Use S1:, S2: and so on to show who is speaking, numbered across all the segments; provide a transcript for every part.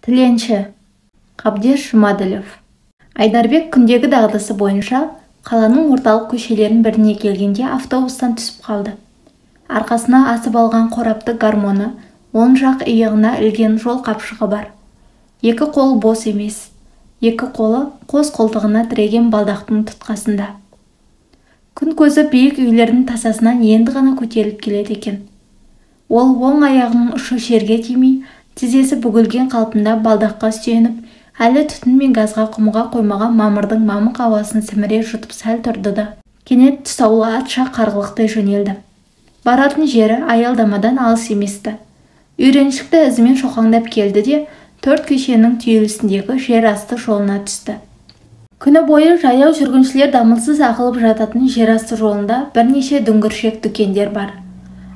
S1: Тіленші Қабдеш Жұмаділов. Айдарбек күндегі дағдысы бойынша қаланың орталық көшелерін біріне келгенде автобустан түсіп қалды. Арқасына асып алған қорапты гармоны, оң жақ иығына ілген жол қапшығы бар. Екі қолы бос емес. Екі қолы қос қолтығына тіреген балдақтың тұтқасында. Күн көзі биік үйлердің тасасынан енді ғана көтеріліп келеді екен. Ол оң аяғының ұшы жерге тимей, тізесі бүгілген қалпында балдаққа сүйеніп, әлі түтін мен газға құмыға қоймаған мамырдың мамық ауасын сіміре жұтып сәл тұрды да, кенет тұсаулы атша қарғылықтай жөнелді. Баратын жері аялдамадан алыс еместі. Үйреншікті ізімен шоқаңдап келді де, 4 көшенің түйілісіндегі жер асты жолына түсті. Күні бойы жаяу жүргіншілер дамылсыз ағылып жататын жер асты жолында бірнеше дүңгіршек дүкендер бар.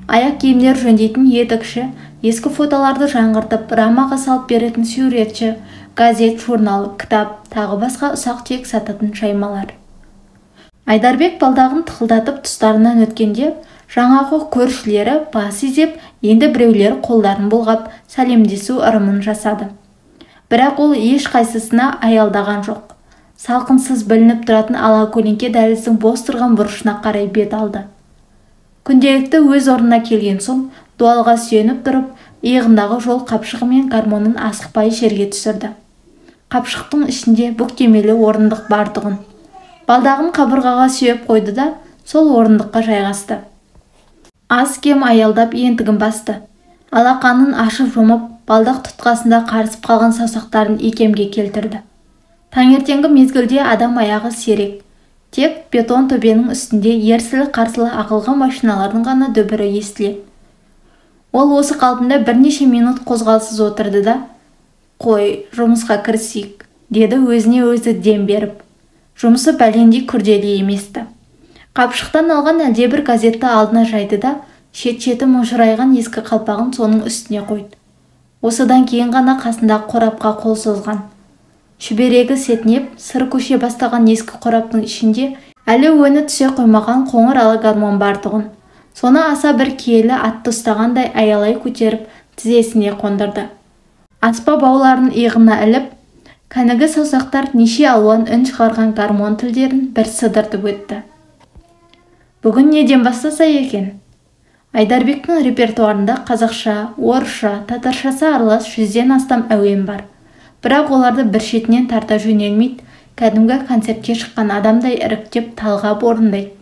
S1: Аяқ киімдер жөндейтін етікші, ескі фотоларды жаңғыртып, рамаға салып беретін суретші, газет, журнал, кітап, тағы басқа ұсақ-түйек сататын жаймалар. Айдарбек балдағын тықылдатып тұстарынан өткенде, жаңағы көршілері бас изеп, енді біреулері қолдарын бұлғап, сәлемдесу ырымын жасады. Бірақ ол еш қайсысына аялдаған жоқ. Салқынсыз білініп тұратын ала көлеңке дәліздің бос тұрған бұрышына қарай бет алды. Күнделікті өз орнына келген соң, дуалға сүйеніп тұрып, иығындағы жол қапшығы мен гармонын асықпай жерге түсірді. Қапшықтың ішінде бүктемелі орындық бар тұғын. Балдағын қабырғаға сүйеп қойды да, сол орындыққа жайғасты. Аз кем аялдап ентігін басты. Алақанын ашып жұмып, балдақ тұтқасында қарысып қалған саусақтарын икемге келтірді. Таңертеңгі мезгілде адам аяғы серек. Тек бетон төбенің үстінде ерсілі-қарсылы ағылған машиналардың ғана дүбірі естіледі. Ол осы қалпында бірнеше минут қозғалсыз отырды да, «Қой, жұмысқа кірісейік», деді өзіне өзі дем беріп. Жұмысы бәлендей күрделі еместі. Қапшықтан алған әлдебір газетті алдына жайды да, шет-шеті мұжырайған ескі қалпағын соның үстіне қойды. Осыдан кейін ғана қасында қорапқа қол созған. Шүберегі сетінеп, сыр көше бастаған ескі қораптың ішінде әлі өні түсе қоймаған қоңыр ала гармон бар тұғын. Соны аса бір киелі атты ұстағандай аялай көтеріп, тізесіне қондырды. Аспа бауларын иығына іліп, кәнігі саусақтар неше алуан үн шығарған гармон тілдерін бір сыдыртып өтті. Бүгін неден бастаса екен? Айдарбектің репертуарында қазақша, орысша, татаршасы аралас 100-ден астам әуен бар. Бірақ оларды бір шетінен тарта жөнелмейді, кәдімгі концертке шыққан адамдай іріктеп талғап орындайды.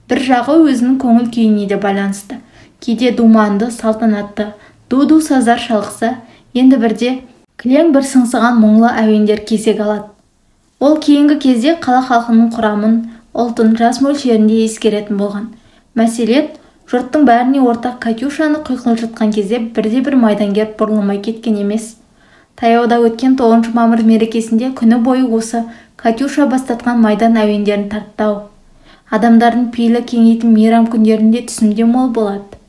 S1: Бір жағы өзінің көңіл күйіне де байланысты. Кейде думанды, салтанатты, ду-ду сазар шалқыса, енді бірде кілең бір сыңсыған мұңлы әуендер кезек алады. Ол кейінгі кезде қала халқының құрамын, ұлтын жас мөлшерінде ескеретін болған. Мәселен, жұрттың бәріне ортақ Катюшаны құйқылжытқан кезде бірде-бір майдангер бұрылмай кеткен емес. Таяуда өткен 9 мамыр мерекесінде күні бойы осы Катюша бастатқан майдан әуендерін тарттау. Адамдардың пейілі кеңейтін мейрам күндерінде түсімде мол болады.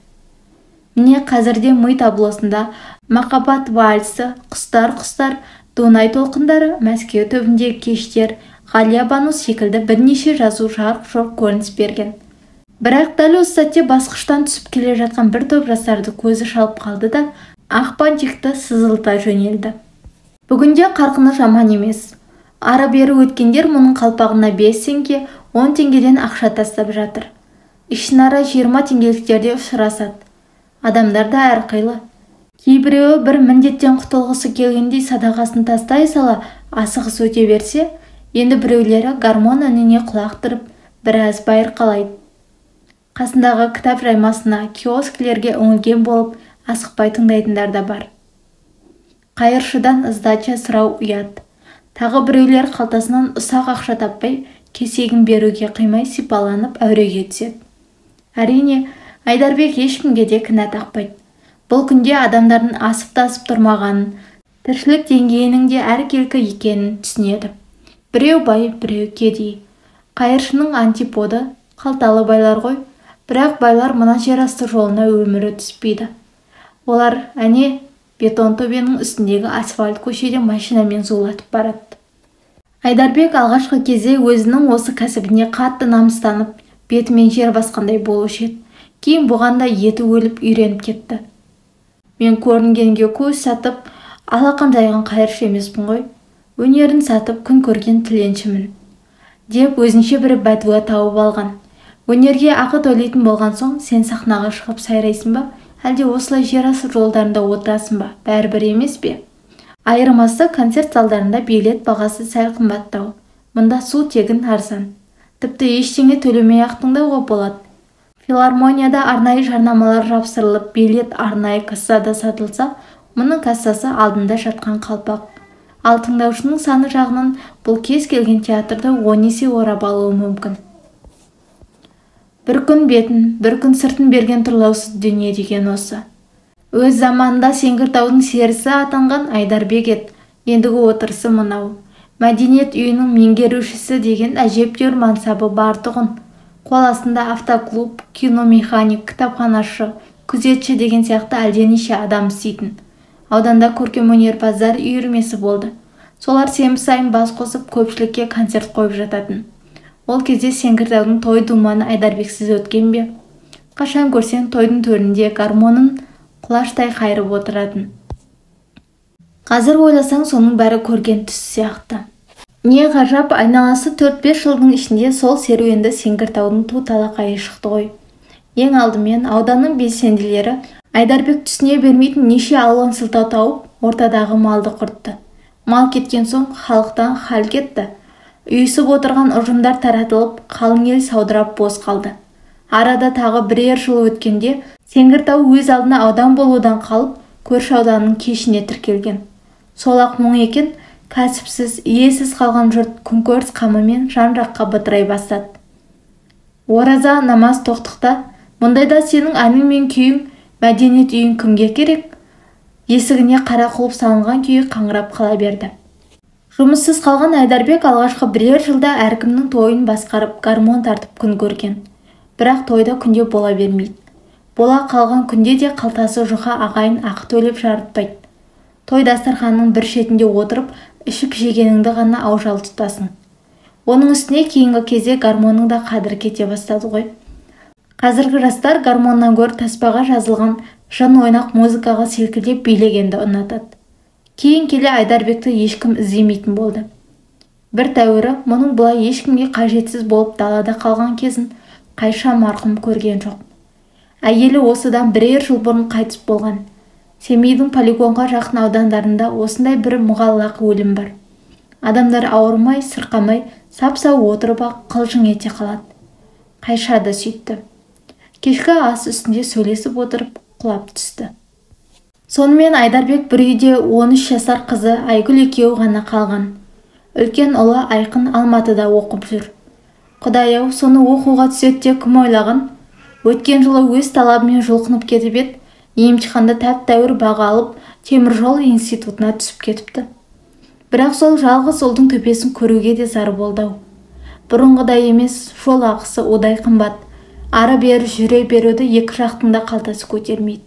S1: Міне қазірде Ми таблосында Махаббат вальсі, Құстар, Дунай толқындары, Мәскеу түбіндегі кештер, Ғалия Бану секілді бірнеше жазу жарқ-жұрқ көрініс берген. Бірақ дәл осы сәтте басқыштан түсіп келе жатқан бір топ жастарды көзі шалып қалды да, ақ бантикті сызылта жөнелді. Бүгінде қарқыны жаман емес. Ары-бері өткендер мұның қалпағына 5 теңге, 10 теңгеден ақша тастап жатыр. Ішінара 20 теңгеліктерде ұшырасады. Адамдар да әрқилы. Кейбіреуі бір міндеттен құтылғысы келгендей садақасын тастай сала асығыс өте берсе, енді біреулері гармон үніне құлақ тұрып, біраз байырқалайды. Қасындағы кітап жаймасына, киоскілерге үңілген болып, асықпай тыңдайтындар да бар. Қайыршыдан сдача сұрау ұят. Тағы біреулер қалтасынан ұсақ ақша таппай, кесегін беруге қимай сипаланып әуреге түседі. Әрине, Айдарбек ешкімге де кінә тақпайды. Бұл күнде адамдардың асып-тасып тұрмағанын, тіршілік деңгейінің де әркелкі екенін түсінеді. Біреу бай, біреу кедей. Қайыршының антиподы қалталы байлар ғой, бірақ байлар мына жер асты жолына өмірі түспейді. Олар әне бетон төбенің үстіндегі асфальт көшеде машинамен зулатып барады. Айдарбек алғашқы кезде өзінің осы кәсібіне қатты намыстанып, бетімен жер басқандай болушы еді. Кейін бұғанда еті өліп үйреніп кетті. Мен көрінгенге көз сатып, Алақан жайған қайыршы емеспін ғой. Өнерін сатып күн көрген тіленшімін деп өзінше бір бәтуа тауып алған. Өнерге ақы төлейтін болған соң сен сахнаға шығып сайрайсың ба, әлде осылай жер асты жолдарында отырасың ба, бәрібір емес пе? Айырмасы концерт залдарында билет бағасы сәл қымбаттау. Мұнда су тегін арзан. Тіпті ештеңе төлемей-ақ тыңдауға болады. Филармонияда арнайы жарнамалар жапсырылып, билет арнайы кассада сатылса, мұның кассасы алдында жатқан қалпақ. Ал тыңдаушының саны жағынан бұл кез келген театрда 10 есе орап алуы мүмкін. Бір күн бетін, бір күн сыртын берген тұрлаусыз дүние деген осы. Өз заманында Сеңгіртаудың серісі атанған Айдарбек ет, ендігі отырысы мынау. Мәдениет үйінің меңгерушісі деген әжептәуір мансабы бар тұғын. Қол астында автоклуб, киномеханик, кітапханашы, күзетші деген сияқты әлденеше адам істейтін. Ауданда көркемөнерпаздар үйірмесі болды. Солар сенбі сайын бас қосып көпшілікке концерт қойып жататын. Ол кезде Сеңгіртаудың той думаны Айдарбексіз өткен бе? Қашан көрсең тойдың төрінде гармонын құлаштай қайырып отыратын. Қазір ойласаң соның бәрі көрген түс сияқты. Не ғажап, айналасы 4-5 жылдың ішінде сол серуенді Сеңгіртаудың ту талақайы шықты ғой. Ең алдымен ауданның белсенділері Айдарбек түсіне бермейтін неше алуан сылтау тауып, ортадағы малды құртты. Мал кеткен соң халықтан хал кетті. Үйісіп отырған ұжымдар таратылып, қалың ел саудырап бос қалды. Арада тағы бірер жыл өткенде Сеңгіртау өз алдына аудан болудан қалып, көрші ауданның кешіне тіркелген. Сол-ақ мұң екен, кәсіпсіз, иесіз қалған жұрт күнкөріс қамымен жан-жаққа бытырай бастады. Ораза, намаз тоқтықта, мұндайда сенің әнің мен күйің, мәдениет үйің кімге керек? Есігіне қара құлып салынған күйі қаңырап қала берді. Жұмыссыз қалған Айдарбек алғашқы бірер жылда әркімнің тойын басқарып, гармон тартып күн көрген. Бірақ тойда күнде бола бермейді. Бола қалған күнде де қалтасы жұқа ағайын ақы төлеп жарытпайды. Той дастарханның бір шетінде отырып, ішіп жегеніңді ғана аужал тұтасың. Оның үстіне кейінгі кезде гармонның да қадірі кете бастады ғой. Қазіргі жастар гармоннан гөр таспаға жазылған жын ойнақ музыкаға селкілдеп билегенді ұнатады. Кейін келе Айдарбекті ешкім іздемейтін болды. Бір тәуірі мұның бұлай ешкімге қажетсіз болып далада қалған кезін қайша марқұм көрген жоқ. Әйелі осыдан бірер жыл бұрын қайтыс болған. Семейдің полигонға жақын аудандарында осындай бір мұғаллақ өлім бар. Адамдар ауырмай, сырқамай, сап-сау отырып-ақ қылжың ете қалады. Қайша да сөйтті. Кешкі ас үстінде сөйлесіп отырып құлап түсті. Сонымен Айдарбек бір үйде 13 жасар қызы Айгүл екеуі ғана қалған. Үлкен ұлы Айқын Алматыда оқып жүр. Құдай-ау, соны оқуға түсетте кім ойлаған? Өткен жылы өз талабымен жұлқынып кетіп еді, емтиханда тәп-тәуір баға алып, теміржол институтына түсіп кетіпті. Бірақ сол жалғыз ұлдың төпесін көруге де зар болды-ау. Бұрынғыдай емес, жол ақысы одай қымбат. Ары-бері жүре беруді екі жақтың да қалтасы көтермейді.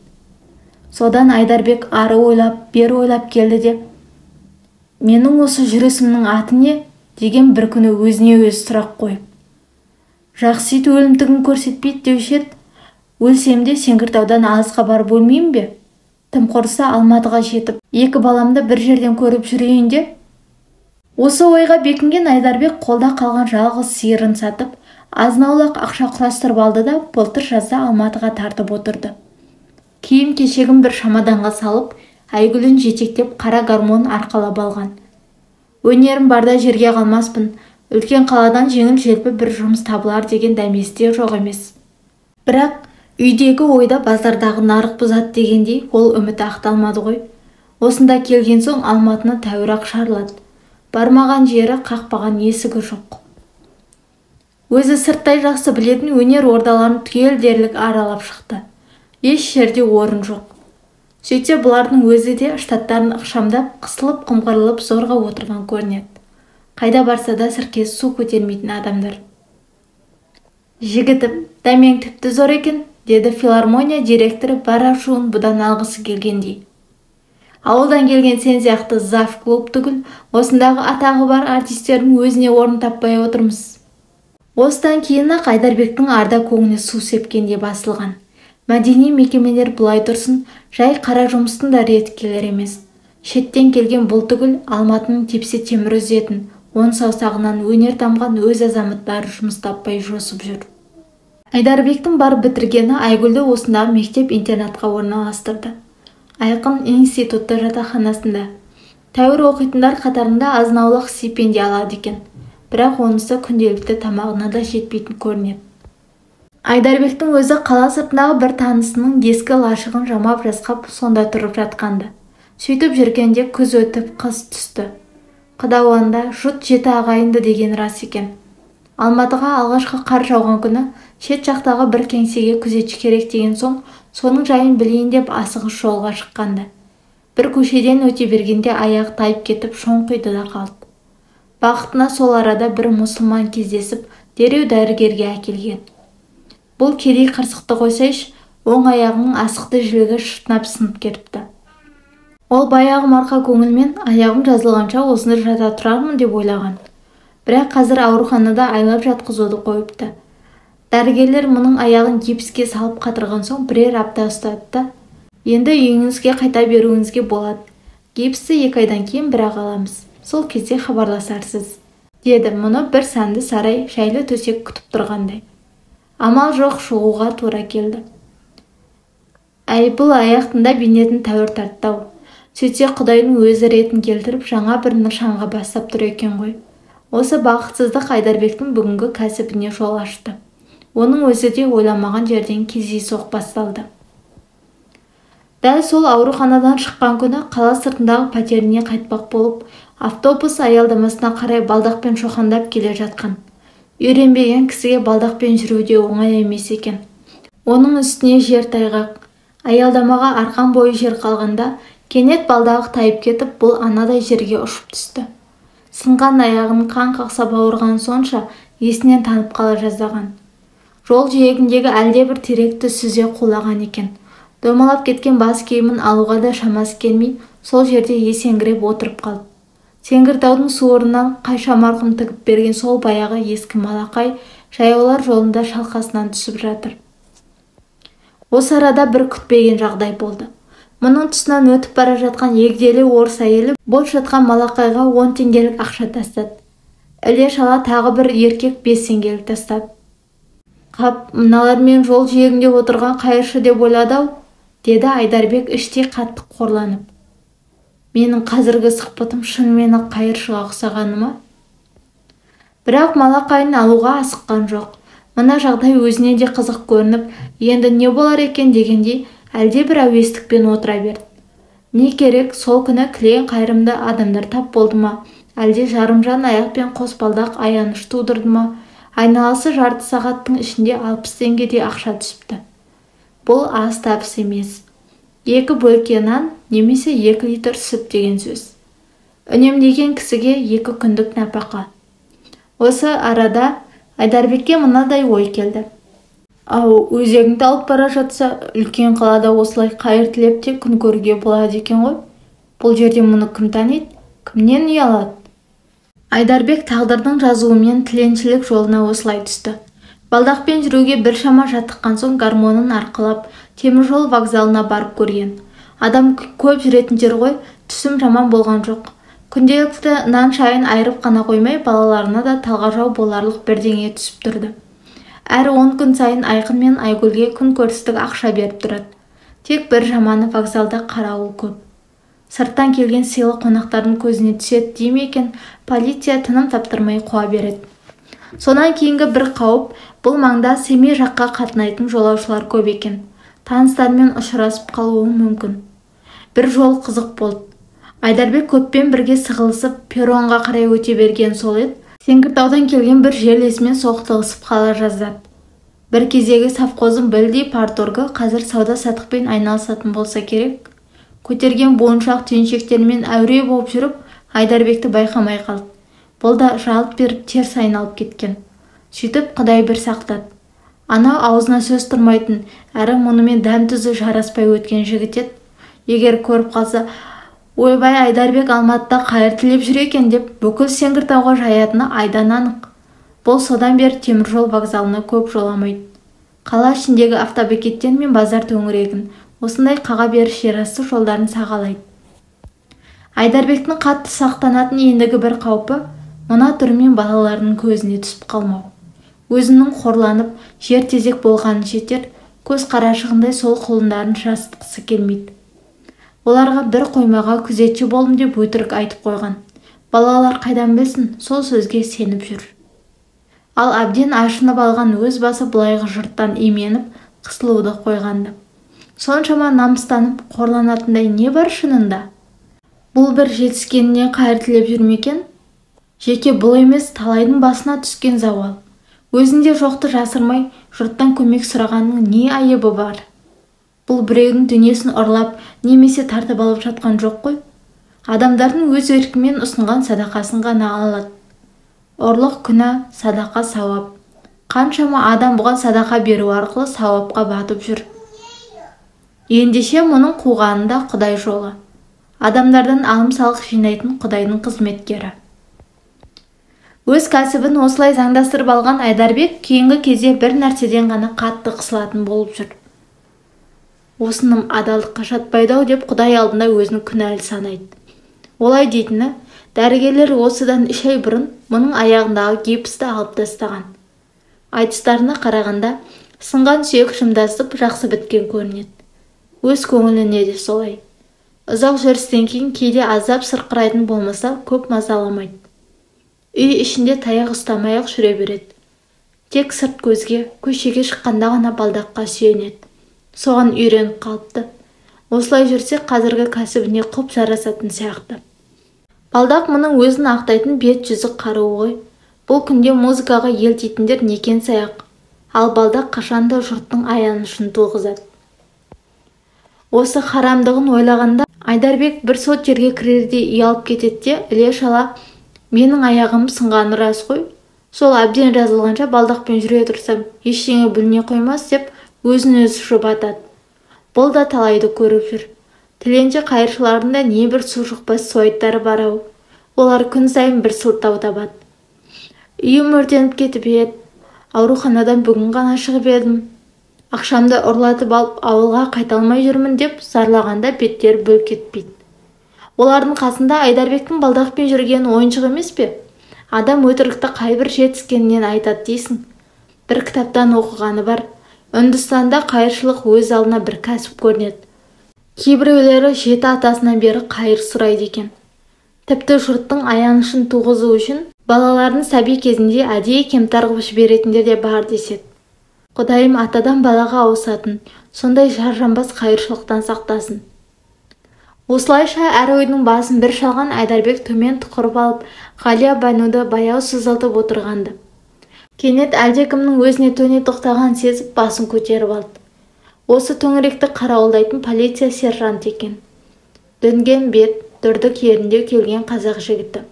S1: Содан Айдарбек ары ойлап, бері ойлап келді де, менің осы жүрісімнің аты не? Деген бір күні өзіне өз сұрақ қойып. Жақсы ит өлімтігін көрсетпейді деуші еді. Өлсем де Сеңгіртаудан алысқа барып өлмеймін бе? Тым құрыса Алматыға жетіп, екі баламды бір жерден көріп жүрейін де. Осы ойға бекінген Айдарбек қолда қалған жалғыз сиырын сатып, азнаулақ ақша құрастырып алды да былтыр жазда Алматыға тартып отырды. Киім-кешегін бір шамаданға салып, Айгүлін жетектеп қара гармон арқалап алған. Өнерім барда жерге қалмаспын, үлкен қаладан жеңіл-желпі бір жұмыс табылар деген дәместе жоқ емес. Бірақ үйдегі ойда базардағы нарық бұзады дегендей ол үміт ақталмады ғой. Осында келген соң Алматыны тәуір-ақ шарлады. Бармаған жері, қақпаған есігі жоқ. Өзі сырттай жақсы білетін өнер ордаларын түгел дерлік аралап шықты. Еш жерде орын жоқ. Сөйтсе бұлардың өзі де штаттарын ықшамдап, қысылып, қымқырылып зорға отырған көрінеді. Қайда барса да сіркесі су көтермейтін адамдар. Жігітім, дәмең тіпті зор екен, деді филармония директоры бар ашуын бұдан алғысы келгендей. Ауылдан келген сен сияқты зав клуб түгіл, осындағы атағы бар артистердің өзіне орын таппай отырмыз. Осыдан кейін-ақ Айдарбектің арда көңіне су сепкенде басылған. Мәдени мекемелер бұлай тұрсын, жай қара жұмыстың да реті келер емес. Шеттен келген бұл түгіл Алматының тепсе темір үзетін, он саусағынан өнер тамған өз азаматтары жұмыс таппай жосып жүр. Айдарбектің бар бітіргені Айгүлді осындағы мектеп-интернатқа орналастырды. Айқын институтты жатақханасында. Тәуір оқитындар қатарында азынаулық стипендия алады екен. Бірақ онысы күнделікті тамағына да жетпейтін көрінеді. Айдарбектің өзі қала сыртындағы бір танысының ескі лашығын жамап жасқап сонда тұрып жатқанды. Сөйтіп жүргенде күз өтіп қыс түсті. Қыдауанда жұт жеті ағайынды деген рас екен. Алматыға алғашқы қар жауған күні шет жақтағы бір кеңсеге күзетші керек деген соң, соның жайын білейін деп асығыс жолға шыққанды. Бір көшеден өте бергенде аяқ тайып кетіп шоңқиды да қалды. Бақытына сол арада бір мұсылман кездесіп, дереу дәрігерге әкелген. Бұл кедей қырсықты қойсайш, оң аяғының асықты жілігі шытынап сынып кетіпті. Ол баяғы марқа көңілмен аяғым жазылғанша осында жата тұрармын деп ойлаған. Бірақ қазір ауруханада айлап жатқызуды қойыпты. Дәрігерлер мұның аяғын гипске салып қатырған соң бірер апта ұстатты. Енді үйіңізге қайта беруіңізге болады. Гипсті 2 айдан кейін бірақ аламыз. Сол кезде хабарласарсыз, деді мұны бір сәнді сарай жайлы төсек күтіп тұрғандай. Амал жоқ, шығуға тура келді. Әй, бұл аяқтында бейнетін тәуір тарттау. Сөйтсе Құдайдың өзі ретін келтіріп жаңа бір нышанға бастап тұр екен ғой. Осы бақытсыздық Айдарбектің бүгінгі кәсібіне жол ашты. Оның өзі де ойламаған жерден кездейсоқ басталды. Дәл сол ауруханадан шыққан күні қала сыртындағы пәтеріне қайтпақ болып, автобус аялдамасына қарай балдақпен шоқандап келе жатқан. Үйренбеген кісіге балдақпен жүруде оңай емес екен. Оның үстіне жер тайғақ. Аялдамаға арқан бойы жер қалғанда, кенет балдағы тайып кетіп, бұл анадай жерге ұшып түсті. Сынған аяғын қан қақсап ауырған сонша есінен танып қала жаздаған. Жол жиегіндегі әлдебір теректі сүзе қулаған екен. Домалап кеткен бас киімін алуға да шамасы келмей, сол жерде есеңгіреп отырып қалды. Сеңгіртаудың суырынан қайша марқұм тігіп берген сол баяғы ескі малақай жаяулар жолында шалқасынан түсіп жатыр. Осы арада бір күтпеген жағдай болды. Мұның тұсынан өтіп бара жатқан егделі орыс әйелі бос жатқан малақайға 10 теңгелік ақша тастады. Іле шала тағы бір еркек 5 теңгелік тастады. Қап, мыналармен жол жиегінде отырған қайыршы деп ойлады-ау, деді Айдарбек іштей қатты қорланып. Менің қазіргі сұхбатым шынымен қайыршыға ұқсағаны ма? Бірақ малақайын алуға асыққан жоқ. Мына жағдай өзіне де қызық көрініп, енді не болар екен дегендей әлде бір әуестікпен отыра берді. Не керек, сол күні кілең қайырымды адамдар тап болды ма? Әлде жарымжан аяқпен қос балдақ аяныш тудырды ма? Айналасы жарты сағаттың ішінде 60 теңгедей ақша түсіпті. Бұл аз табыс емес. 2 бөлке нан немесе 2 литр сүт деген сөз. Үнемдеген кісіге 2 күндік нәпақа. Осы арада Айдарбекке мынадай ой келді. Ау, өзегіңді алып бара жатса, үлкен қалада осылай қайыр тілеп те күн көруге болады екен ғой. Бұл жерде мұны кім таниды? Кімнен ұялады? Айдарбек тағдырдың жазуымен тіленшілік жолына осылай түсті. Балдақпен жүруге бір шама жаттыққан соң гармонын арқылап теміржол вокзалына барып көрген. Адам көп жүретін жер ғой, түсім жаман болған жоқ. Күнделікті нан шайын айырып қана қоймай, балаларына да талғажау боларлық бірдеңе түсіп тұрды. Әр 10 күн сайын Айқын мен Айгүлге күн көрістік ақша беріп тұрады. Тек бір жаманы вокзалда қарауыл көп. Сырттан келген сыйлы қонақтардың көзіне түседі дейме екен, полиция тыным таптырмай қуа береді. Сонан кейінгі бір қауіп, бұл маңда Семей жаққа қатынайтын жолаушылар көп екен. Таныстармен ұшырасып қалуы мүмкін. Бір жол қызық болды. Айдарбек көппен бірге сығылысып, перронға қарай өте берген сол еді. Сеңгіртаудан келген бір жерлесімен соқтығысып қала жаздады. Бір кездегі совхоздың білдей парторгы қазір сауда-саттықпен айналысатын болса керек. Көтерген буыншақ түйіншектермен әуре болып жүріп, Айдарбекті байқамай қалды. Бұл да жалт беріп теріс айналып кеткен. Сөйтіп Құдай бір сақтады. Анау аузына сөз тұрмайтын, әрі мұнымен дәм-тұзы жараспай өткен жігіт еді. Егер көріп қалса, ойбай Айдарбек Алматыда қайыр тілеп жүр екен деп бүкіл Сеңгіртауға жаятыны айдан анық. Бұл содан бері теміржол вокзалына көп жоламайды. Қала ішіндегі автобекеттен мен базар төңірегін, осындай қаға беріс жерасты жолдарын сағалайды. Айдарбектің қатты сақтанатын ендігі бір қаупі мына түрімен балаларының көзіне түсіп қалмау. Өзінің қорланып, жер тезек болғанын жетер, көз қарашығындай сол құлындарын жастықсы келмейді. Оларға бір қоймаға күзетші болдым деп өтірік айтып қойған. Балалар қайдан білсін, сол сөзге сеніп жүр. Ал әбден ашынып алған өз басы бұлайғы жұрттан именіп, қысылуды қойғанды. Соншама намыстанып, қорланатындай не бар шынында? Бұл бір жетіскеніне қайыр тілеп жүрмекен? Жеке бұл емес, талайдың басына түскен зауал. Өзінде жоқты жасырмай, жұрттан көмек сұрағанның не айыбы бар? Бұл біреудің дүниесін ұрлап, немесе тартып алып жатқан жоқ қой. Адамдардың өз еркімен ұсынған садақасын ғана алады. Ұрлық күнә, садақа сауап. Қаншама адам бұған садақа беру арқылы сауапқа батып жүр. Ендеше мұның қуғанында Құдай жолы. Адамдардан алым салық жинайтын Құдайдың қызметкері. Өз кәсібін осылай заңдастырып алған Айдарбек кейінгі кезде бір нәрседен ғана қатты қысылатын болып жүр. Осыным адалдыққа жатпайды-ау деп Құдай алдында өзін күнәлі санайды. Олай дейтіні, дәрігерлер осыдан 3 ай бұрын мұның аяғындағы гипсті алып тастаған. Айтыстарына қарағанда сынған сүйек жымдасып жақсы біткен көрінеді. Өз көңіліне де солай. Ұзақ жүрістен кейін кейде азап сырқырайтын болмаса көп мазаламайды. Үй ішінде таяқ ұстамай-ақ жүре береді. Тек сырт көзге, көшеге шыққанда ғана балдаққа сүйенеді. Соған үйреніп қалыпты. Осылай жүрсе қазіргі кәсібіне құп жарасатын сияқты. Балдақ мұның өзін ақтайтын бет жүзі қаруы ғой. Бұл күнде музыкаға елтейтіндер некен саяқ. Ал балдақ қашанда жұрттың аянышын туғызады. Осы харамдығын ойлағанда Айдарбек бір сот жерге кірерде ұялып кетеді де, іле-шала менің аяғым сынғаны рас қой. Сол әбден жазылғанша балдақпен жүре тұрсам, ештеңе бүліне қоймас деп өзін-өзі жұбатады. Бұл да талайды көріп жүр. Тіленші қайыршыларында не бір су жұқпас суайттары бар-ау. Олар күн сайын бір сылтау табады. Үйім өртеніп кетіп еді. Ауруханадан бүгін ғана шығып едім. Ақшамды ұрлатып алып ауылға қайталмай жүрмін деп зарлағанда беттер бүлк етпейді. Олардың қасында Айдарбектің балдақпен жүргені ойыншық емес пе? Адам өтірікті қайбір жетіскенінен айтады дейсің. Бір кітаптан оқығаны бар. Үндістанда қайыршылық өз алдына бір кәсіп көрінеді. Кейбіреулері 7 атасынан бері қайыр сұрайды екен. Тіпті жұрттың аянышын туғызу үшін балаларын сәби кезінде әдейі кемтар қылып жіберетіндер де бар деседі. Құдайым атадан балаға ауысатын, сондай жаржанбас қайыршылықтан сақтасын. Осылайша әр ойдың басын бір шалған Айдарбек төмен тұқырып алып, Ғалия Бануды баяу сызылтып отырғанды. Кенет әлдекімнің өзіне төне тоқтаған сезіп басын көтеріп алды. Осы төңіректі қарауылдайтын полиция сержант екен. Дөнген бет, дүрдік ерінде келген қазақ жігіті.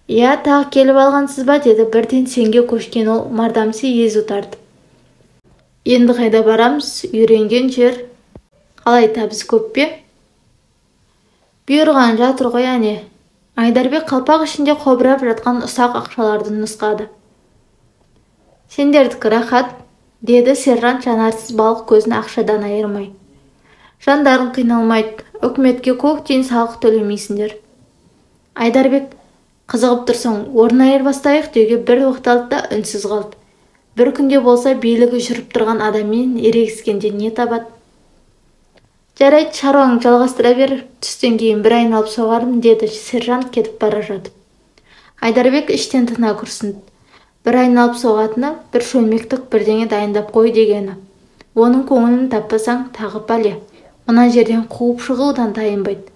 S1: «Я, тағы келіп алғансыз ба?» деді бірден сенге көшкен ол мардамси езу тартып. «Енді қайда барамыз? Үйренген жер. Қалай, табыс көп пе?» «Бұйырған жатыр ғой әне». Айдарбек қалпақ ішінде қобырап жатқан ұсақ ақшаларды нұсқады. «Сендердікі рахат», деді сержант жанарсыз балық көзін ақшадан айырмай. «Жандарың қиналмайды, үкіметке көк тиын салық төлемейсіңдер». Айдарбек «Қызығып тұрсың, орын айырбастайық» деуге бір оқталды да үнсіз қалды. Бір күнде болса билігі жүріп тұрған адаммен ерегіскенде не табады? «Жарайды, шаруаң жалғастыра бер, түстен кейін бір айналып соғарым», деді сержант кетіп бара жатып. Айдарбек іштен тына күрсінді. Бір айналып соғатыны, бір шөлмектік бірдеңе дайындап қой дегені. Оның көңілін таппасаң тағы пәле. Мына жерден қуып шығудан тайынбайды.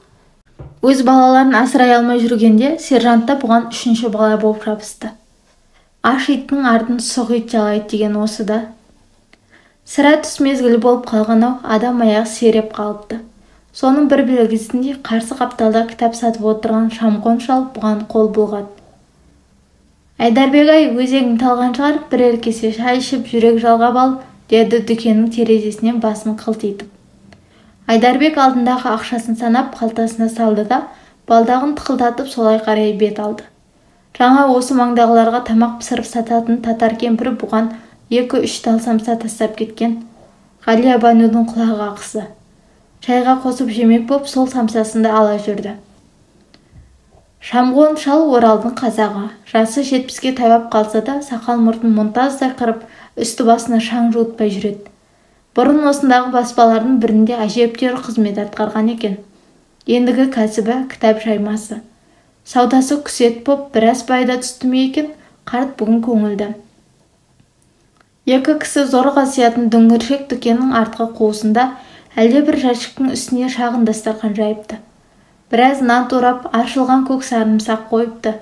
S1: Өз балаларын асырай алмай жүргенде сержантта бұған 3-ші бала болып жабысты. Аш иттің артын сұқ ит жалайды деген осы да. Сірә түс мезгілі болып қалған-ау, адам аяғы сереп қалыпты. Соның бір белгісінде қарсы қапталда кітап сатып отырған шамқон шал бұған қол бұлғады. «Айдарбек-ай, өзегің талған шығар, бірер кесе шай ішіп жүрек жалғап ал», деді дүкеннің терезесінен басын қылтитып. Айдарбек алдындағы ақшасын санап қалтасына салды да, балдағын тықылдатып солай қарай бет алды. Жаңа осы маңдағыларға тамақ пісіріп сататын татар кемпірі бұған 2-3 талсамса тастап кеткен. Ғалия Банудың құлағы ақысы. Шайға қосып жемек боп сол самсасында ала жүрді. Шамғон шал Оралдың қазағы. Жасы 70-ке таяп қалса да, сақал-мұртын мұнтаздай қырып, үсті-басына шаң жуытпай жүреді. Бұрын осындағы баспалардың бірінде әжептәуір қызмет атқарған екен. Ендігі кәсібі кітап жаймасы. Саудасы күсет боп біраз пайда түсті ме екен, қарт бүгін көңілді. Екі кісі зор қасиятын дөңгіршек дүкеннің артқы қуысында әлде бір жәшіктің үстіне шағын дастархан жайыпты. Біраз нан турап, аршылған көк сарымсақ қойыпты.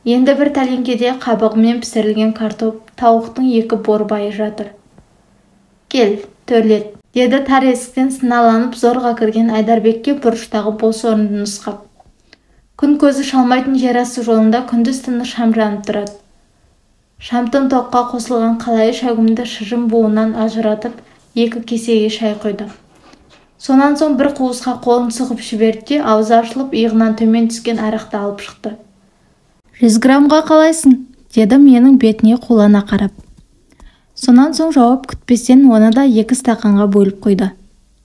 S1: Енді бір тәлеңкеде қабығымен пісірілген картоп, тауықтың 2 борбайы жатыр. Кел, төрлет, деді тар есіктен сыналанып зорға кірген Айдарбекке бұрыштағы бос орынды нұсқап. Күн көзі шалмайтын жер асты жолында күндіз түні шам жанып тұрады. Шамтын тоққа қосылған қалайы шәугімді шыжым буынан ажыратып, 2 кесеге шай қойды. Сонан соң бір қуысқа қолын сұғып жіберді, аузы ашылып, иығынан төмен түскен арақты алып шықты. 100 граммға қалайсың? Деді менің бетіне қулана қарап. Сонан соң жауап күтпестен оны да 2 стақанға бөліп қойды.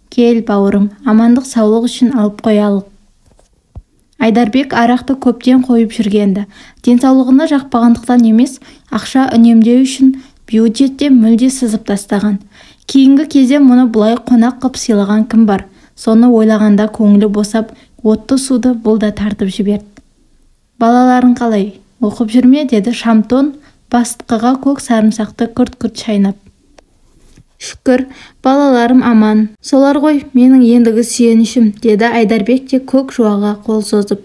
S1: Кел, бауырым, амандық саулық үшін алып қоялық. Айдарбек арақты көптен қойып жүргенді. Денсаулығына жақпағандықтан емес, ақша үнемдеу үшін бюджеттен мүлде сызып тастаған. Кейінгі кезде мұны бұлай қонақ қып сыйлаған кім бар? Соны ойлағанда көңілі босап, отты суды бұл да тартып жіберді. Балаларың қалай? Оқып жүрме? Деді Шамтон бастықыға көк сарымсақты күрт-күрт шайнап. Шүкір, балаларым аман. Солар ғой менің ендігі сүйенішім, деді Айдарбек те көк жуаға қол созып.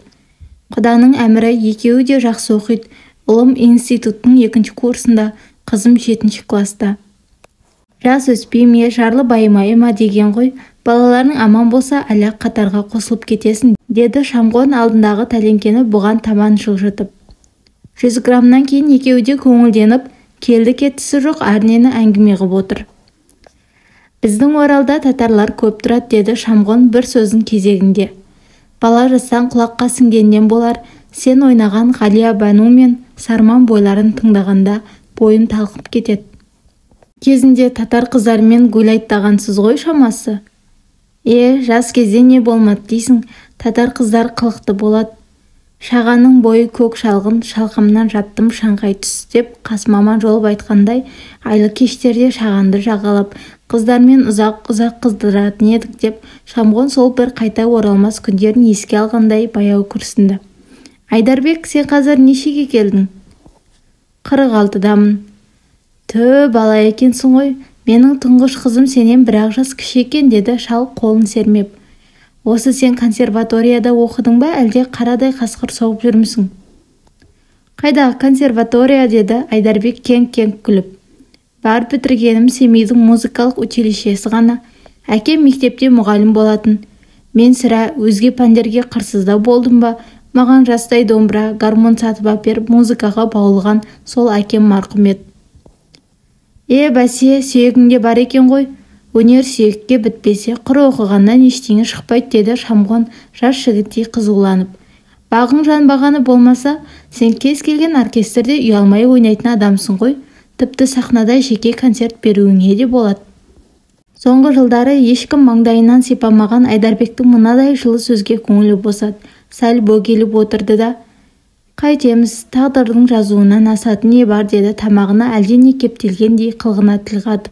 S1: Құданың әмірі, екеуі де жақсы оқиды. Ұлым институттың 2-ші курсында, қызым 7-ші класста. Жас өспей ме, жарлы байымайы ма деген ғой, балаларың аман болса әлі қатарға қосылып кетесің, деді Шамғон алдындағы тәлеңкені бұған таман жылжытып. 100 граммнан кейін екеуі де көңілденіп, келді кеттісі жоқ әрнені әңгіме ғып отыр. Біздің Оралда татарлар көп тұрады, деді Шамғон бір сөздің кезегінде. Бала жастан құлаққа сіңгеннен болар, сен ойнаған Ғалия Бану мен Сарман бойларын тыңдағанда бойым талқып кетеді. Кезінде татар қыздармен гүл айттағансыз ғой шамасы. Жас кезде не болмады дейсің, татар қыздар қылықты болады. Шағаның бойы көк шалғын, шалқамнан жаттым шаңқай түс деп Қасмаман жолып айтқандай, айлы кештерде шағанды жағалап, қыздармен ұзақ-ұзақ қыздыратын едік деп, Шамғон сол бір қайта оралмас күндерін еске алғандай баяу күрсінді. Айдарбек, сен қазір нешеге келдің? 46-дамын. Бала екенсің ғой, менің тұңғыш қызым сенен бір-ақ жас кіші екен, деді шал қолын сермеп. Осы сен консерваторияда оқыдың ба, әлде қарадай қасқыр соғып жүрмісің? Қайдағы консерватория, деді Айдарбек кең-кең күліп. Бар бітіргенім Семейдің музыкалық училищесі ғана. Әкем мектепте мұғалім болатын. Мен сірә өзге пәндерге қырсыздау болдым ба, маған жастай домбыра, гармон сатып әперіп музыкаға баулыған сол әкем марқұм еді. Бәсе, сүйегіңде бар екен ғой. Өнер сүйекке бітпесе, құр оқығаннан ештеңе шықпайды, деді Шамғон жас жігіттей қызуланып. Бағың жанбағаны болмаса, сен кез келген оркестрде ұялмай ойнайтын адамсың ғой. Тіпті сахнада жеке концерт беруіңе де болады. Соңғы жылдары ешкім маңдайынан сипамаған Айдарбектің мынадай жылы сөзге көңілі босады. Сәл бөгеліп отырды да, қайтеміз, тағдырдың жазуынан асатын не бар, деді тамағына әлдене кептелгендей қылғына тіл қатып.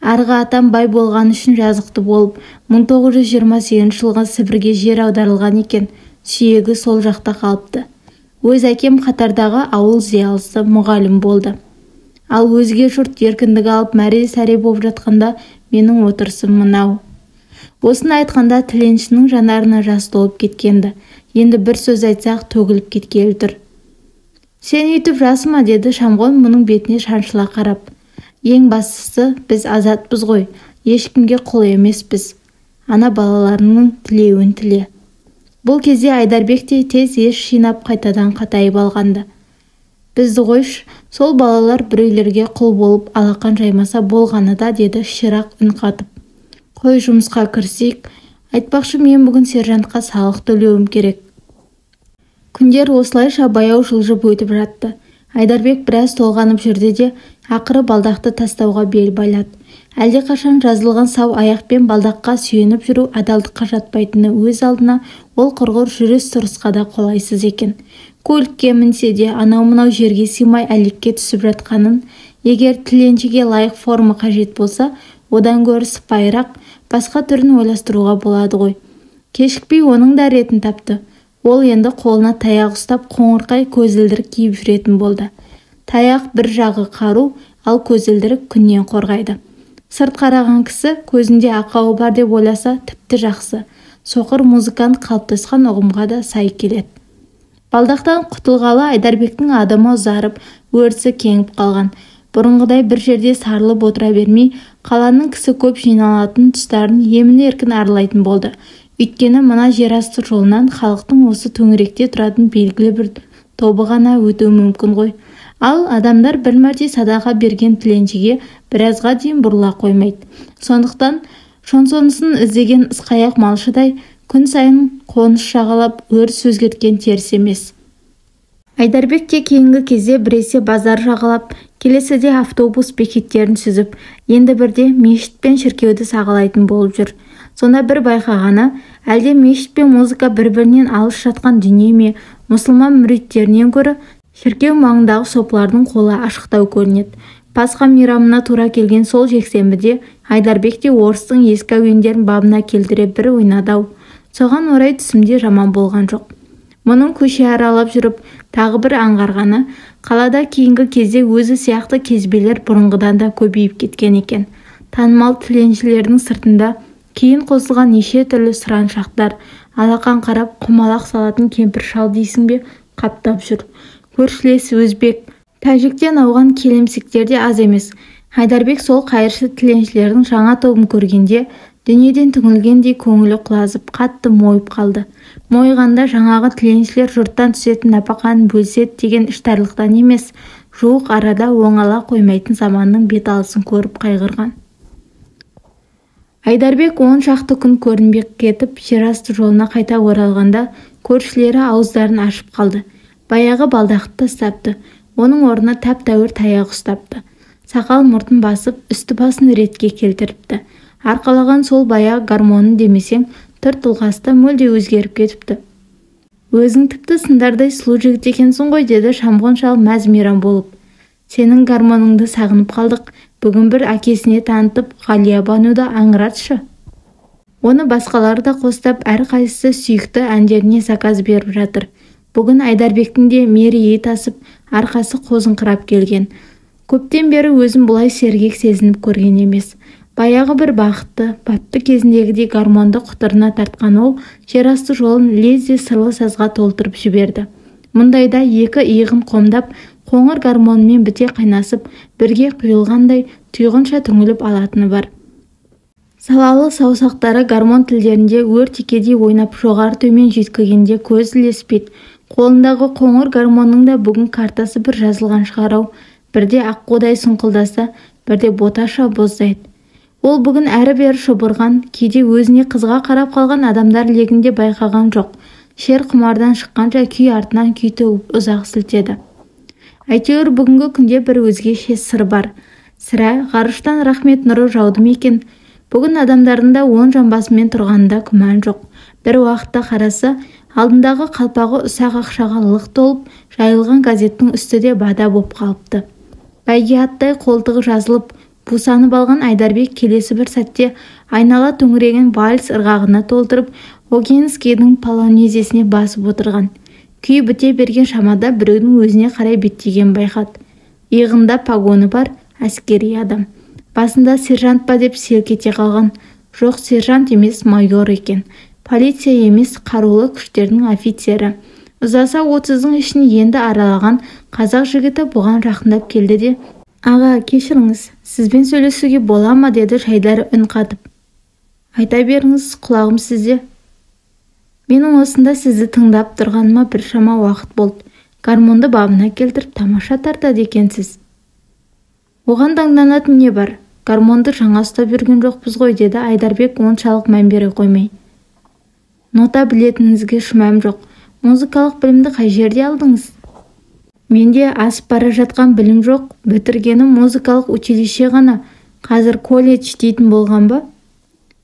S1: Арғы атам бай болған үшін жазықты болып, 1928 жылғы Сібірге жер аударылған екен, сүйегі сол жақта қалыпты. Өз әкем қатардағы ауыл зиялысы мұғалім болды. Ал өзге жұрт еркіндік алып мәре-сәре болып жатқанда менің отырысым мынау. Осыны айтқанда тіленшінің жанарына жас толып кеткенді. Енді бір сөз айтсақ төгіліп кеткелі тұр. Сен үйтіп жасыма, деді Шамғон мұның бетіне шаншыла қарап. Ең бастысы, біз азатпыз ғой, ешкімге құл емеспіз. Ана балаларының тілеуін тіле. Бұл кезде Айдарбек те тез еш жинап қайтадан қатайып алғанды. Бізді қойш, сол балалар біреулерге құл болып алақан жаймаса болғаны да, деді ширақ үн қатып. Қой, жұмысқа кірсек, айтпақшы мен бүгін сержантқа салық төлеуім керек. Күндер осылайша баяу жылжып өтіп жатты. Айдарбек біраз толғанып жүрді де, ақыры балдақты тастауға бел байлады. Әлдеқашан жазылған сау аяқпен балдаққа сүйеніп жүру адалдыққа жатпайтыны өз алдына ол құрғыр жүріс-тұрысқа да қолайсыз екен. Көлікке мінсе де анау-мынау жерге сыймай әлекке түсіп жатқанын, егер тіленшіге лайық форма қажет болса, одан гөрі сыпайырақ басқа түрін ойластыруға болады ғой. Кешікпей оның да ретін тапты. Ол енді қолына таяқ ұстап қоңырқай көзілдірік киіп жүретін болды. Таяқ бір жағы қару, ал көзілдірік күннен қорғайды. Сырт қараған кісі көзінде ақауы бар деп ойласа тіпті жақсы. Соқыр музыкант қалыптасқан ұғымға да сай келеді. Балдақтан құтылғалы Айдарбектің адымы ұзарып, өрісі кеңіп қалған. Бұрынғыдай бір жерде сарылып отыра бермей, қаланың кісі көп жиналатын тұстарын емін-еркін аралайтын болды. Өйткені мына жерасты жолынан халықтың осы төңіректе тұратын белгілі бір тобы ғана өтуі мүмкін ғой. Ал адамдар бір мәрте садаға берген тіленшіге біразға дейін бұрыла қоймайды. Сондықтан шонсонысын іздеген ысқаяқ малшыдай күн сайын қоныс жағалап өріс өзгерткен теріс емес. Айдарбек те кейінгі кезде біресе базар жағалап, келесіде автобус бекеттерін сүзіп, енді бірде мешіт пен шіркеуді сағалайтын болып жүр. Сонда бір байқағаны, әлде мешіт пен музыка бір-бірінен алыс жатқан дүние ме, мұсылман мүриттерінен гөрі шіркеу маңындағы сопылардың қолы ашықтау көрінеді. Пасха мейрамына тура келген сол жексенбіде Айдарбек те орыстың ескі әуендерін бабына келтіре бір ойнады-ау. Соған орай түсімде жаман болған жоқ. Мұның көше аралап жүріп, тағы бір аңғарғаны, қалада кейінгі кезде өзі сияқты кезбелер бұрынғыдан да көбейіп кеткен екен. Танымал тіленшілердің сыртында кейін қосылған неше түрлі сұраншақтар, алақан қарап құмалақ салатын кемпір шал дейсің бе, қаптап жүр. Көршілес өзбек, тәжіктен ауған келемсектер де аз емес. Айдарбек сол қайыршы тіленшілердің жаңа тобын көргенде дүниеден түңілгендей көңілі құлазып, қатты мойып қалды. Мойығанда жаңағы тіленшілер жұрттан түсетін нәпақаны бөлсет деген іштарлықтан емес, жуық арада оңала қоймайтын заманның бет алысын көріп қайғырған. Айдарбек 10 шақты күн көрінбек кетіп, жерасты жолына қайта оралғанда көршілері ауыздарын ашып қалды. Баяғы балдақты тастапты, оның орнына тәп-тәуір таяқ ұстапты. Сақал мұртын басып, үсті-басын ретке келтіріпті. Арқалаған сол баяғы гармонын демесең, тұр-тұлғасы мүлде өзгеріп кетіпті. Өзің тіпті сындардай сұлу жігіт екенсің ғой, деді шамғын шал мәз-мейрам болып. Сенің гармоныңды сағынып қалдық, бүгін бір әкесіне танытып, Ғалия Бануды аңыратшы. Оны басқалары да қостап, әрқайсысы сүйікті әндеріне заказ беріп жатыр. Бүгін Айдарбектің де мерейі тасып, арқасы қозыңқырап келген. Көптен бері өзін бұлай сергек сезініп көрген емес. Баяғы бір бақытты, бапты кезіндегідей гармонды құтырына тартқан ол, жерасты жолын лезде сырлы сазға толтырып жіберді. Мұндайда екі иығын қомдап, қоңыр гармонымен біте қайнасып, бірге құйылғандай тұйғынша түңіліп алатыны бар. Салалы саусақтары гармон тілдерінде өр-текедей ойнап жоғары төмен жүйткігенде көз ілеспейді. Қолындағы қоңыр гармонның да бүгін картасы бір жазылған шығарау, бірде аққудай сұңқылдаса, бірде боташа боздайды. Ол бүгін әрі-бері шұбырған, кейде өзіне қызға қарап қалған адамдар легінде байқаған жоқ. Шер құмардан шыққанша күй артынан күй төгіп ұзақ сілтеді. Әйтеуір бүгінгі күнде бір өзгеше сыр бар. Сірә ғарыштан рахмет нұры жауды ма екен? Бүгін адамдардың да оң жамбасымен тұрғанында күмән жоқ. Бір уақытта қарасы, алдындағы қалпағы ұсақ ақшаға лық толып, жайылған газеттің үсті де бада боп қалыпты. Бәйге аттай қолтығы жазылып, бусанып алған Айдарбек келесі бір сәтте айнала төңіреген вальс ырғағына толтырып, Огинскийдің полонезесіне басып отырған. Күй біте берген шамада біреудің өзіне қарай беттеген байқады. Иығында погоны бар әскери адам. Басында сержант па деп селк ете қалған. Жоқ, сержант емес, майор екен. Полиция емес, қарулы күштердің офицері. Ұзаса 30-ың ішін енді аралаған қазақ жігіті бұған жақындап келді де: «Аға, кешіріңіз, сізбен сөйлесуге бола ма?» деді жайдары үн қатып. «Айта беріңіз, құлағым сізде». «Менің осында сізді тыңдап тұрғаныма біршама уақыт болды. Гармонды бабына келтіріп тамаша тартады екенсіз». «Оған таңданатын не бар? Гармонды жаңа ұстап жүрген жоқпыз ғой», деді Айдарбек оншалық мән бере қоймай. «Нота білетініңізге шүмәм жоқ. Музыкалық білімді қай жерде алдыңыз?» «Менде асып бара жатқан білім жоқ, бітіргенім музыкалық училище ғана. Қазір колледж дейтін болған ба?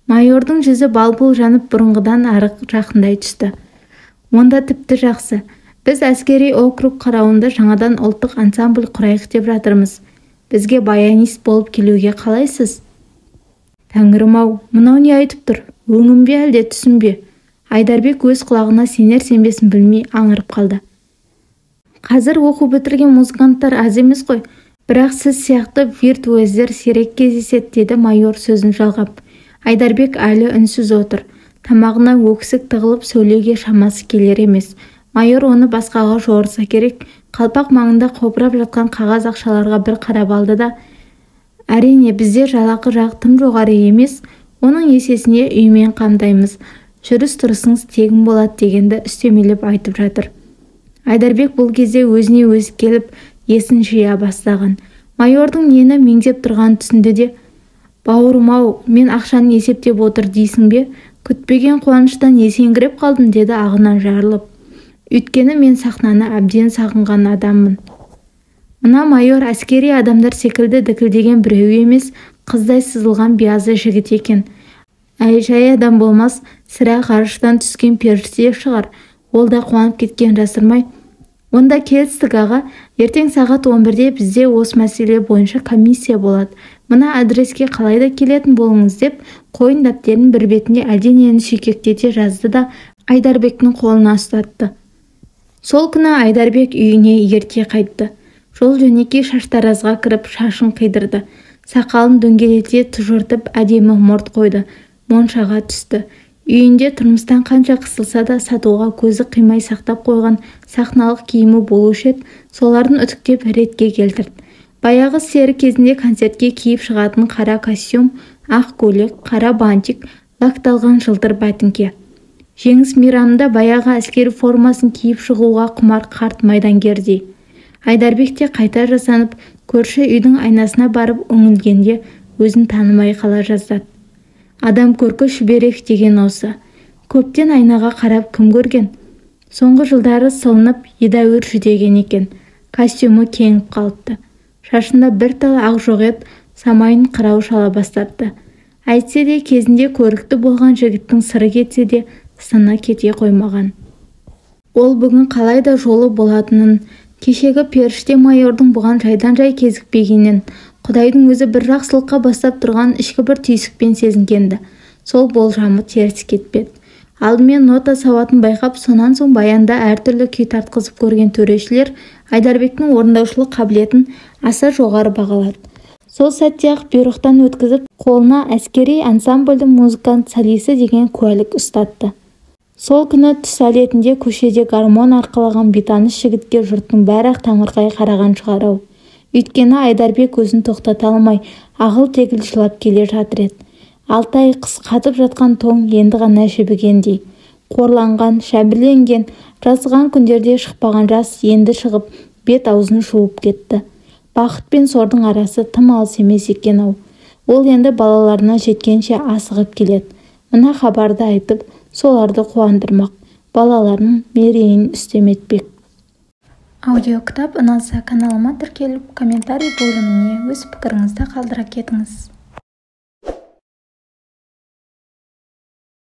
S1: Майордың жүзі балбыл жанып бұрынғыдан ары жақындай түсті. Онда тіпті жақсы. Біз әскери округ қарауында жаңадан ұлттық ансамбль құрайық деп жатырмыз. Бізге баянист болып келуге қалайсыз? Тәңірім-ау, мынау не айтып тұр? Өңім бе әлде түсім бе? Айдарбек өз құлағына сенер-сенбесін білмей аңырып қалды. Қазір оқу бітірген музыканттар аз емес қой, бірақ сіз сияқты виртуоздер сирек кездеседі, деді майор сөзін жалғап. Айдарбек әлі үнсіз отыр. Тамағына өксік тығылып сөйлеуге шамасы келер емес. Майор оны басқаға жорыса керек. Қалпақ маңында қобырап жатқан қағаз ақшаларға бір қарап алды да: әрине, бізде жалақы жағы тым жоғары емес, оның есесіне үймен қамдаймыз. Жүріс-тұрысыңыз тегін болады дегенді үстемелеп айтып жатыр. Айдарбек бұл кезде өзіне өзі келіп, есін жия бастаған. Майордың нені меңзеп тұрғанын түсінді де: бауырым-ау, мен ақшаны есептеп отыр дейсің бе? Күтпеген қуаныштан есеңгіреп қалдым, деді ағынан жарылып. Өйткені мен сахнаны әбден сағынған адаммын. Мына майор әскери адамдар секілді дікілдеген біреу емес, қыздай сызылған биязы жігіт екен. Жай адам болмас, сірә ғарыштан түскен періште шығар. Ол да қуанып кеткен жасырмай: онда келістік аға, ертең сағат 11-де бізде осы мәселе бойынша комиссия болады. Мына адреске қалайда келетін болыңыз, деп қойын дәптерінің бір бетінде әлденені сүйкектете жазды да Айдарбектің қолына ұстатты. Сол күні Айдарбек үйіне ерте қайтты. Жол жөнекей шаштаразға кіріп шашын қидырды. Сақалын дөңгелете тұжыртып әдемі мұрт қойды. Моншаға түсті. Үйінде тұрмыстан қанша қысылса да сатуға көзі қимай сақтап қойған сахналық киімі болушы еді, соларын үтіктеп ретке келтірді. Баяғы сері кезінде концертке киіп шығатын қара костюм, ақ көйлек, қара бантик, лакталған жылтыр бәтіңке. Жеңіс мейрамында баяғы әскери формасын киіп шығуға құмар қарт майдангердей. Айдарбек те қайта жасанып, көрші үйдің айнасына барып үңілгенде өзін танымай қала жаздады. Адам көркі шүберек деген осы. Көптен айнаға қарап кім көрген? Соңғы жылдары сылынып, едәуір жүдеген екен. Костюмі кеңіп қалыпты. Шашында бір тал ақ жоқ еді, самайын қырау шала бастапты. Әйтсе де кезінде көрікті болған жігіттің сыры кетсе де сыны кете қоймаған. Ол бүгін қалайда жолы болатынын, кешегі періште майордың бұған жайдан-жай кезікпегенін, Құдайдың өзі бір жақсылыққа бастап тұрған ішкі бір түйсікпен сезінгенді. Сол болжамы теріс кетпеді. Алдымен нота сауатын байқап, сонан соң баянда әртүрлі күй тартқызып көрген төрешілер Айдарбектің орындаушылық қабілетін аса жоғары бағалады. Сол сәтте-ақ бұйрықтан өткізіп, қолына әскери ансамбльдің музыкант солисі деген куәлік ұстатты. Сол күні түс әлетінде көшеде гармон арқалаған бейтаныс жігітке жұрттың бәрі таңырқай қараған шығар-ау. Өйткені Айдарбек өзін тоқтата алмай, ағыл-тегіл жылап келе жатыр еді. 6 ай қыс қатып жатқан тоң енді ғана жібігендей. Қорланған, шәбірленген, жазған күндерде шықпаған жас енді шығып, бет-аузын жуып кетті. Бақыт пен сордың арасы тым алыс емес екен-ау. Ол енді балаларына жеткенше асығып келеді. Мына хабарды айтып, соларды қуандырмақ, балаларының мерейін үстем етпек. Аудиокітап ұнаса каналыма тіркеліп, комментарий бөліміне өз пікіріңізді қалдыра кетіңіз.